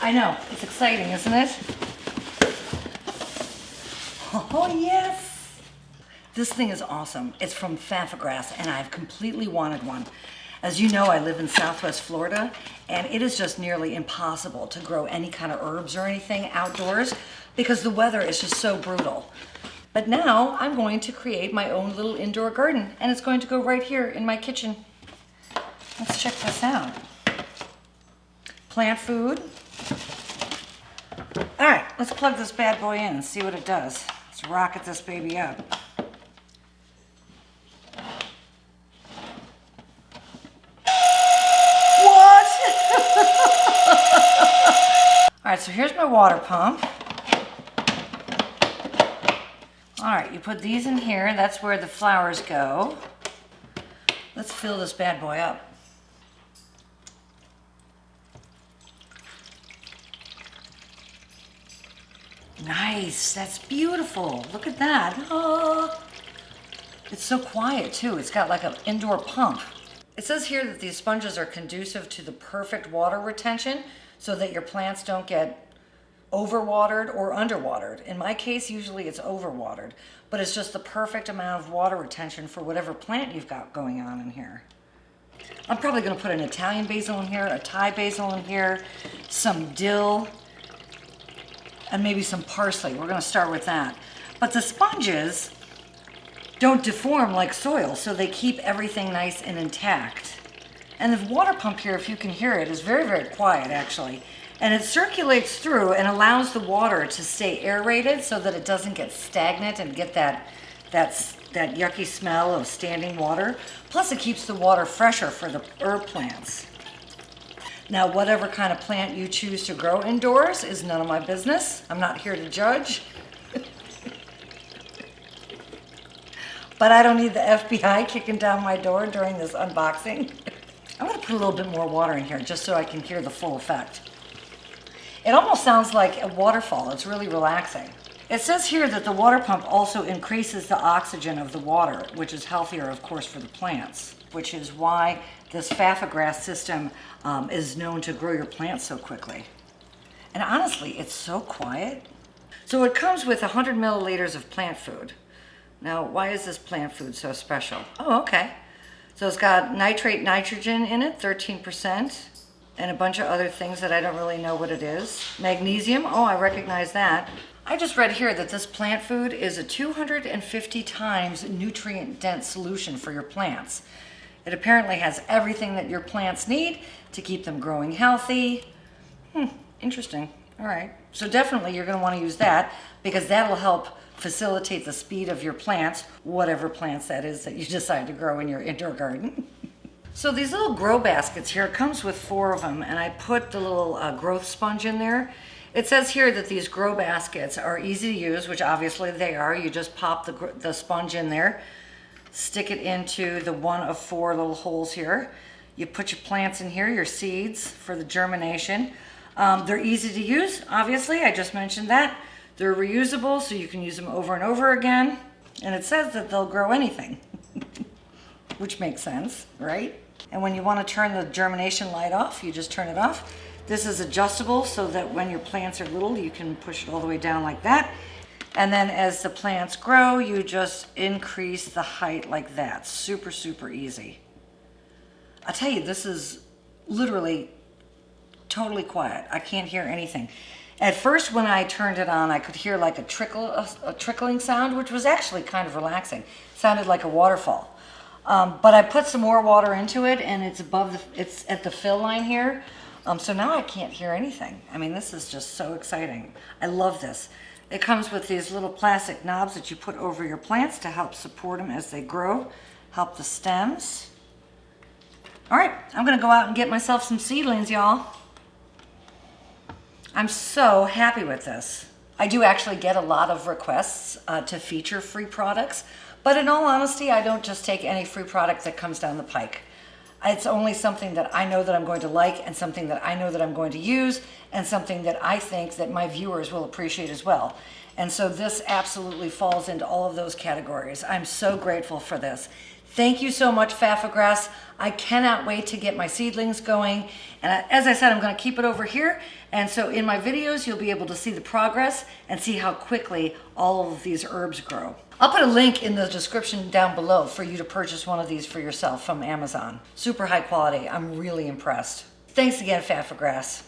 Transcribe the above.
I know, it's exciting, isn't it? Oh yes! This thing is awesome. It's from FAFAGRASS and I've completely wanted one. As you know, I live in Southwest Florida and it is just nearly impossible to grow any kind of herbs or anything outdoors because the weather is just so brutal. But now I'm going to create my own little indoor garden and it's going to go right here in my kitchen. Let's check this out. Plant food. All right, let's plug this bad boy in and see what it does. Let's rocket this baby up. What? All right, so here's my water pump. All right, you put these in here. That's where the flowers go. Let's fill this bad boy up. Nice, that's beautiful. Look at that. Oh. It's so quiet too. It's got like an indoor pump. It says here that these sponges are conducive to the perfect water retention so that your plants don't get overwatered or underwatered. In my case, usually it's overwatered, but it's just the perfect amount of water retention for whatever plant you've got going on in here. I'm probably gonna put an Italian basil in here, a Thai basil in here, some dill, and maybe some parsley. We're gonna start with that. But the sponges don't deform like soil, so they keep everything nice and intact. And the water pump here, if you can hear it, is very, very quiet actually. And it circulates through and allows the water to stay aerated so that it doesn't get stagnant and get that yucky smell of standing water. Plus it keeps the water fresher for the herb plants. Now, whatever kind of plant you choose to grow indoors is none of my business. I'm not here to judge. But I don't need the FBI kicking down my door during this unboxing. I'm gonna put a little bit more water in here just so I can hear the full effect. It almost sounds like a waterfall. It's really relaxing. It says here that the water pump also increases the oxygen of the water, which is healthier, of course, for the plants, which is why this FAFAGRASS system is known to grow your plants so quickly. And honestly, it's so quiet. So it comes with 100 milliliters of plant food. Now, why is this plant food so special? Oh, okay. So it's got nitrate nitrogen in it, 13%, and a bunch of other things that I don't really know what it is. Magnesium, oh, I recognize that. I just read here that this plant food is a 250 times nutrient-dense solution for your plants. It apparently has everything that your plants need to keep them growing healthy. Interesting. All right. So definitely you're going to want to use that because that'll help facilitate the speed of your plants, whatever plants that is that you decide to grow in your indoor garden. So these little grow baskets here, it comes with 4 of them, and I put the little growth sponge in there. It says here that these grow baskets are easy to use, which obviously they are. You just pop the sponge in there, stick it into the one of 4 little holes here. You put your plants in here, your seeds for the germination. They're easy to use, obviously, I just mentioned that. They're reusable, so you can use them over and over again. And it says that they'll grow anything, which makes sense, right? And when you want to turn the germination light off, you just turn it off. This is adjustable so that when your plants are little, you can push it all the way down like that. And then as the plants grow, you just increase the height like that. Super, super easy. I'll tell you, this is literally totally quiet. I can't hear anything. At first, when I turned it on, I could hear like a trickling sound, which was actually kind of relaxing. It sounded like a waterfall. But I put some more water into it, and it's it's at the fill line here. So now I can't hear anything. I mean, this is just so exciting. I love this. It comes with these little plastic knobs that you put over your plants to help support them as they grow, help the stems. All right, I'm gonna go out and get myself some seedlings, y'all. I'm so happy with this. I do actually get a lot of requests to feature free products, but in all honesty, I don't just take any free product that comes down the pike. It's only something that I know that I'm going to like and something that I know that I'm going to use and something that I think that my viewers will appreciate as well. And so this absolutely falls into all of those categories. I'm so grateful for this. Thank you so much, FAFAGRASS. I cannot wait to get my seedlings going. And as I said, I'm going to keep it over here. And so in my videos, you'll be able to see the progress and see how quickly all of these herbs grow. I'll put a link in the description down below for you to purchase one of these for yourself from Amazon. Super high quality. I'm really impressed. Thanks again, FAFAGRASS.